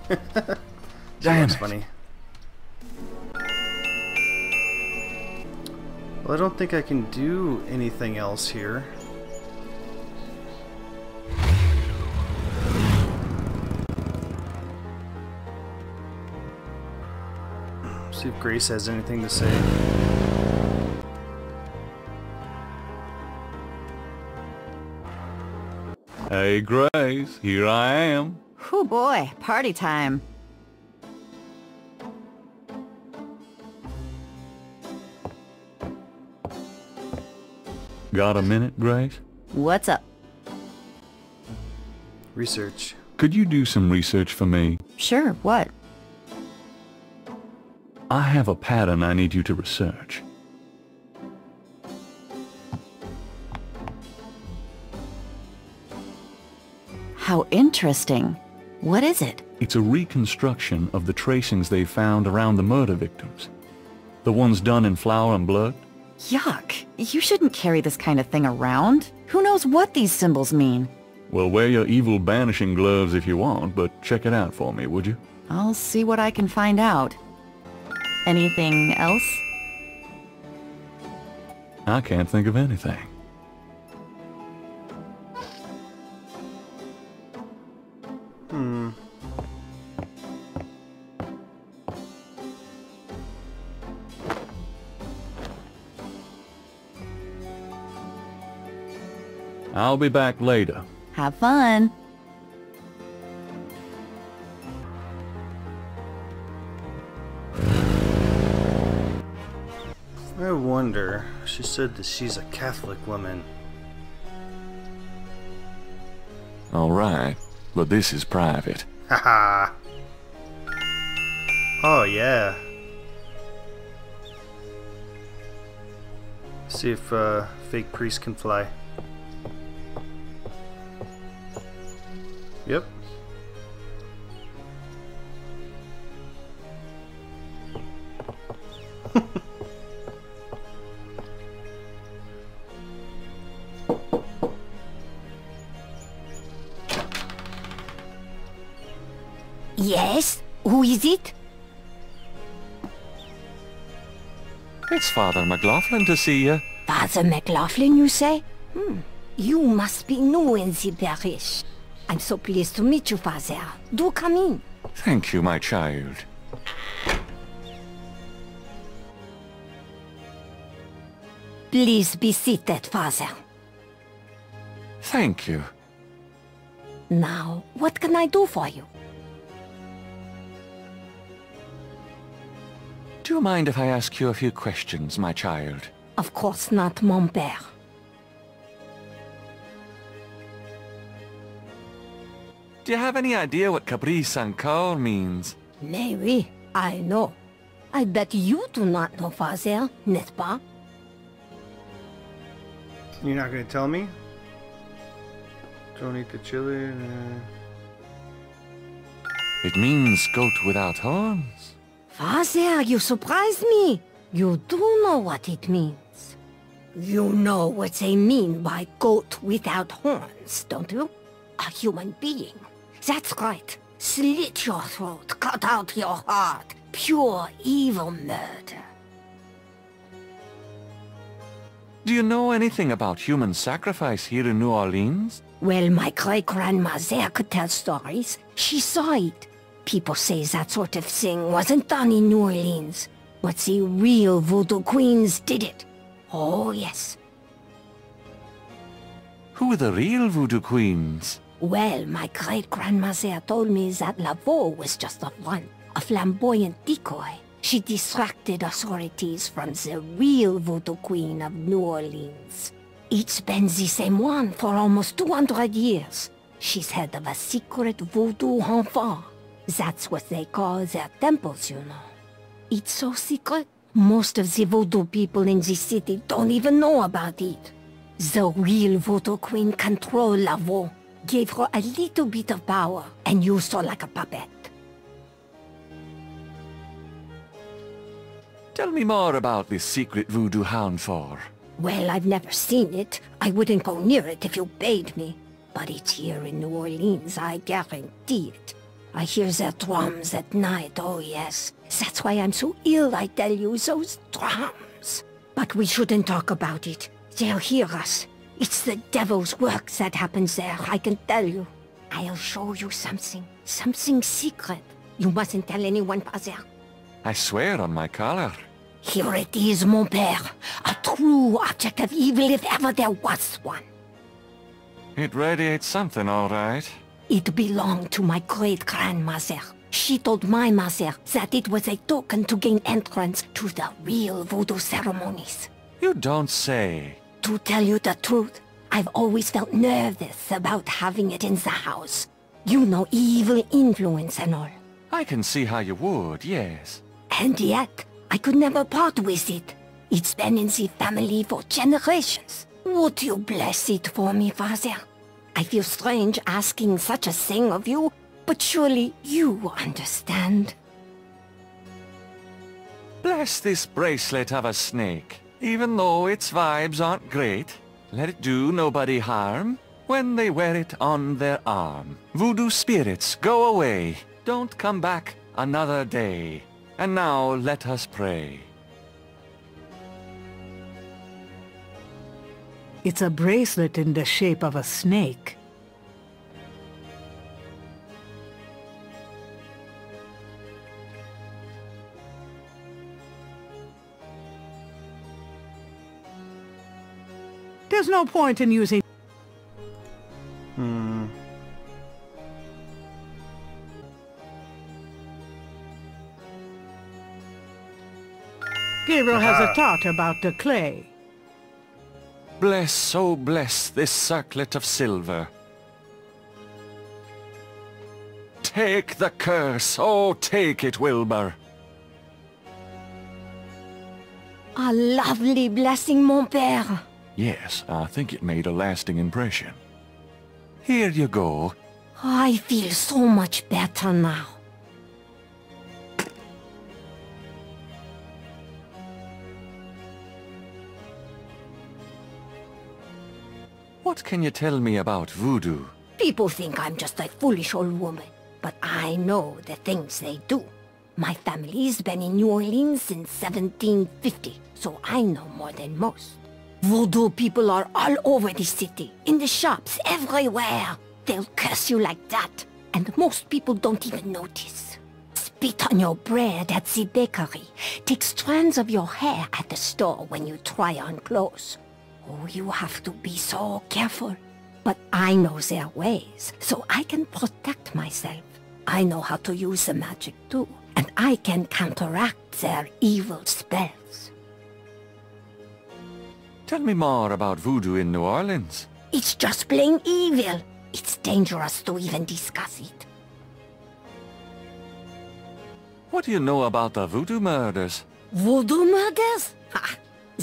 Damn That's it. funny. Well, I don't think I can do anything else here. See if Grace has anything to say. Hey, Grace, here I am. Oh boy, party time. Got a minute, Grace? What's up? Research. Could you do some research for me? Sure, what? I have a pattern I need you to research. How interesting. What is it? It's a reconstruction of the tracings they found around the murder victims. The ones done in flour and blood. Yuck. You shouldn't carry this kind of thing around. Who knows what these symbols mean? Well, wear your evil banishing gloves if you want, but check it out for me, would you? I'll see what I can find out. Anything else? I can't think of anything. I'll be back later. Have fun. I wonder. She said that she's a Catholic woman. All right, but this is private. Haha. Oh yeah. See if fake priest can fly. Yep. Yes? Who is it? It's Father McLaughlin to see you. Father McLaughlin, you say? You must be new in the parish. I'm so pleased to meet you, Father. Do come in. Thank you, my child. Please be seated, Father. Thank you. Now, what can I do for you? Do you mind if I ask you a few questions, my child? Of course not, mon père. Do you have any idea what caprice encore means? Maybe. I know. I bet you do not know, Father, n'est-ce pas? You're not gonna tell me? Don't eat the chili. It means goat without horns. Father, you surprised me. You do know what it means. You know what they mean by goat without horns, don't you? A human being. That's right. Slit your throat, cut out your heart. Pure evil murder. Do you know anything about human sacrifice here in New Orleans? Well, my great-grandmother could tell stories. She saw it. People say that sort of thing wasn't done in New Orleans, but the real voodoo queens did it. Oh, yes. Who are the real voodoo queens? Well, my great-grandmother told me that Laveau was just a front, a flamboyant decoy. She distracted authorities from the real voodoo queen of New Orleans. It's been the same one for almost 200 years. She's head of a secret voodoo enfant. That's what they call their temples, you know. It's so secret, most of the voodoo people in the city don't even know about it. The real voodoo queen controlled Laveau, gave her a little bit of power, and used her like a puppet. Tell me more about this secret voodoo hound for. Well, I've never seen it. I wouldn't go near it if you paid me. But it's here in New Orleans, I guarantee it. I hear their drums at night, oh yes. That's why I'm so ill, I tell you, those drums. But we shouldn't talk about it. They'll hear us. It's the devil's work that happens there, I can tell you. I'll show you something. Something secret. You mustn't tell anyone, Father. I swear on my collar. Here it is, mon père. A true object of evil if ever there was one. It radiates something, all right. It belonged to my great-grandmother. She told my mother that it was a token to gain entrance to the real voodoo ceremonies. You don't say. To tell you the truth, I've always felt nervous about having it in the house. You know, evil influence and all. I can see how you would, yes. And yet, I could never part with it. It's been in the family for generations. Would you bless it for me, Father? I feel strange asking such a thing of you, but surely you understand. Bless this bracelet of a snake. Even though its vibes aren't great, let it do nobody harm when they wear it on their arm. Voodoo spirits, go away. Don't come back another day. And now let us pray. It's a bracelet in the shape of a snake. There's no point in using... Gabriel has a thought about the clay. Bless, oh bless this circlet of silver. Take the curse, oh take it, Wilbur. A lovely blessing, mon père. Yes, I think it made a lasting impression. Here you go. I feel so much better now. What can you tell me about voodoo? People think I'm just a foolish old woman, but I know the things they do. My family's been in New Orleans since 1750, so I know more than most. Voodoo people are all over the city, in the shops, everywhere. They'll curse you like that, and most people don't even notice. Spit on your bread at the bakery. Take strands of your hair at the store when you try on clothes. Oh, you have to be so careful. But I know their ways, so I can protect myself. I know how to use the magic too, and I can counteract their evil spells. Tell me more about voodoo in New Orleans. It's just plain evil. It's dangerous to even discuss it. What do you know about the voodoo murders? Voodoo murders? Ha!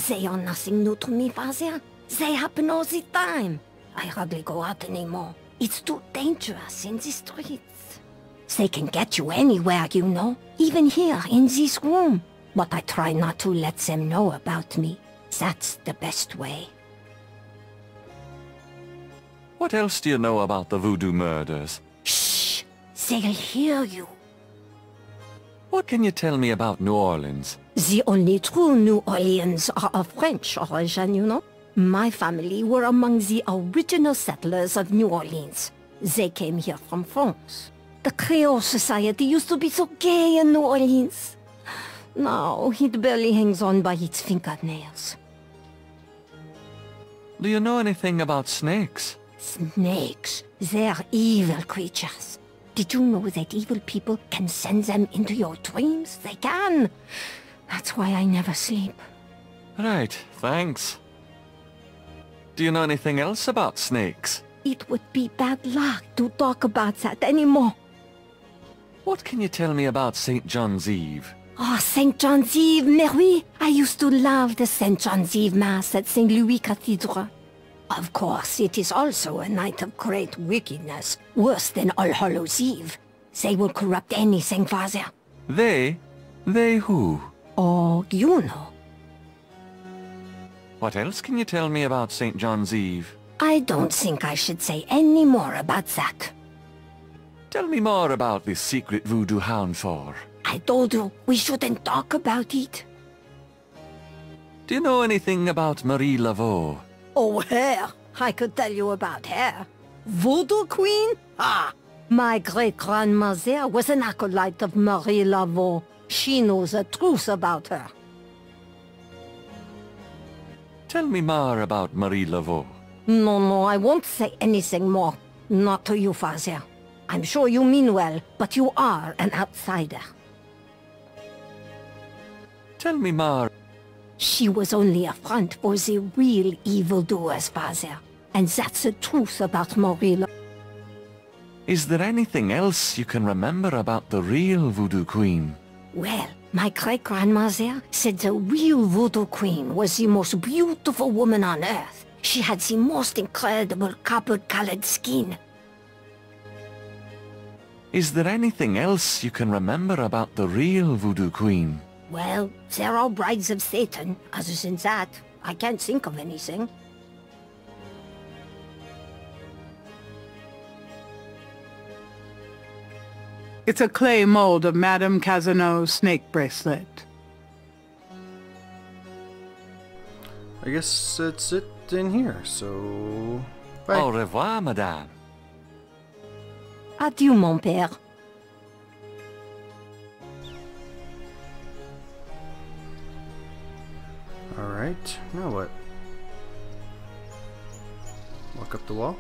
They are nothing new to me, Father. They happen all the time. I hardly go out anymore. It's too dangerous in the streets. They can get you anywhere, you know. Even here, in this room. But I try not to let them know about me. That's the best way. What else do you know about the voodoo murders? Shh! They'll hear you. What can you tell me about New Orleans? The only true New Orleans are of French origin, you know. My family were among the original settlers of New Orleans. They came here from France. The Creole society used to be so gay in New Orleans. Now it barely hangs on by its fingernails. Do you know anything about snakes? Snakes? They're evil creatures. Did you know that evil people can send them into your dreams? They can. That's why I never sleep. Right, thanks. Do you know anything else about snakes? It would be bad luck to talk about that anymore. What can you tell me about St. John's Eve? Oh, St. John's Eve, Mary. I used to love the St. John's Eve Mass at St. Louis Cathedral. Of course, it is also a night of great wickedness, worse than All Hallows Eve. They will corrupt anything, Father. They? They who? Oh, you know. What else can you tell me about St. John's Eve? I don't think I should say any more about that. Tell me more about this secret voodoo hound for. I told you, we shouldn't talk about it. Do you know anything about Marie Laveau? Oh, her? I could tell you about her. Voodoo Queen? Ah! My great-grandmother was an acolyte of Marie Laveau. She knows the truth about her. Tell me more about Marie Laveau. No, I won't say anything more. Not to you, Father. I'm sure you mean well, but you are an outsider. Tell me more. She was only a front for the real evildoers, Father. And that's the truth about Marie Laveau. Is there anything else you can remember about the real Voodoo Queen? Well, my great-grandmother said the real Voodoo Queen was the most beautiful woman on earth. She had the most incredible copper-colored skin. Is there anything else you can remember about the real Voodoo Queen? Well, they're all brides of Satan. Other than that, I can't think of anything. It's a clay mold of Madame Cazaunoux' snake bracelet. I guess it's it in here, so... Bye. Au revoir, madame. Adieu, mon père. Alright, now what? Walk up the wall?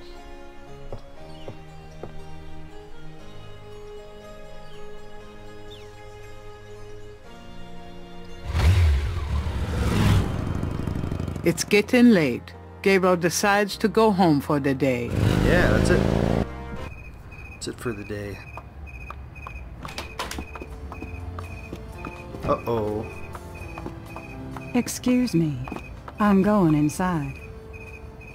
It's getting late. Gabriel decides to go home for the day. Yeah, that's it. That's it for the day. Uh-oh. Excuse me. I'm going inside.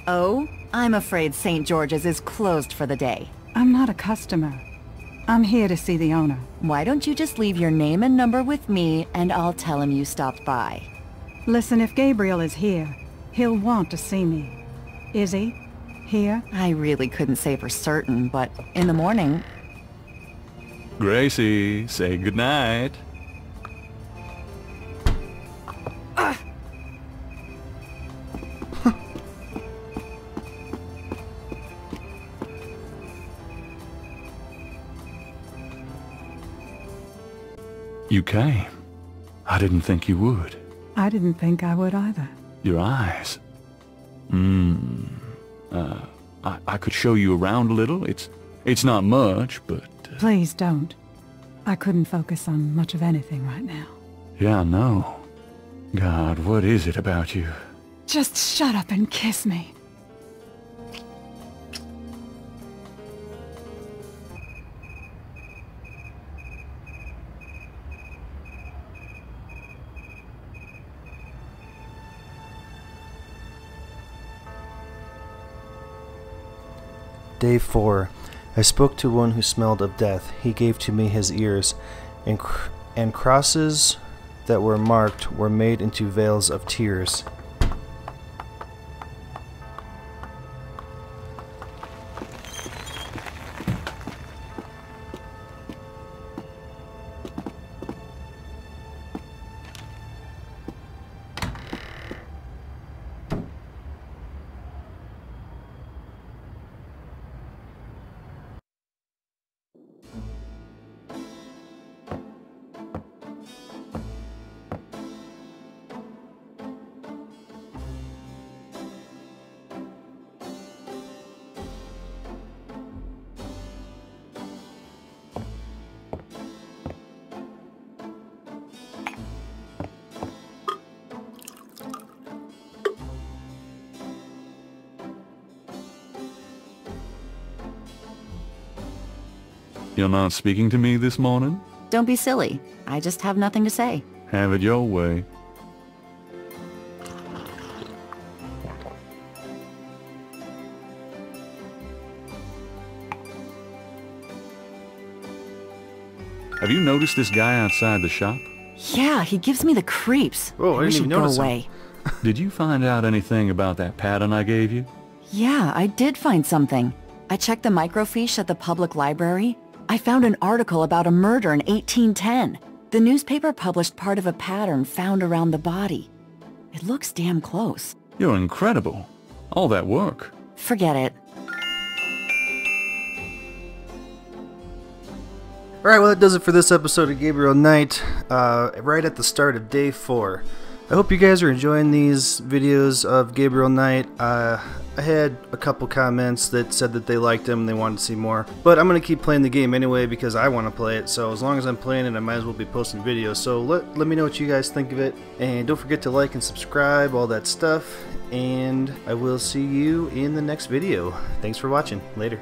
Oh? I'm afraid St. George's is closed for the day. I'm not a customer. I'm here to see the owner. Why don't you just leave your name and number with me, and I'll tell him you stopped by. Listen, if Gabriel is here, he'll want to see me. Is he? Here? I really couldn't say for certain, but in the morning... Gracie, say goodnight. You came. I didn't think you would. I didn't think I would either. Your eyes. I could show you around a little. It's not much, but... Please don't. I couldn't focus on much of anything right now. Yeah, I know. God, what is it about you? Just shut up and kiss me. Day 4. I spoke to one who smelled of death. He gave to me his ears, and crosses that were marked were made into veils of tears. You're not speaking to me this morning? Don't be silly. I just have nothing to say. Have it your way. Have you noticed this guy outside the shop? Yeah, he gives me the creeps. Oh, I didn't should even go notice him. away. Did you find out anything about that pattern I gave you? Yeah, I did find something. I checked the microfiche at the public library. I found an article about a murder in 1810. The newspaper published part of a pattern found around the body. It looks damn close. You're incredible. All that work. Forget it. Alright, well that does it for this episode of Gabriel Knight, right at the start of day 4. I hope you guys are enjoying these videos of Gabriel Knight. I had a couple comments that said that they liked him and they wanted to see more. But I'm going to keep playing the game anyway because I want to play it. So as long as I'm playing it, I might as well be posting videos. So let me know what you guys think of it. And don't forget to like and subscribe, all that stuff. And I will see you in the next video. Thanks for watching. Later.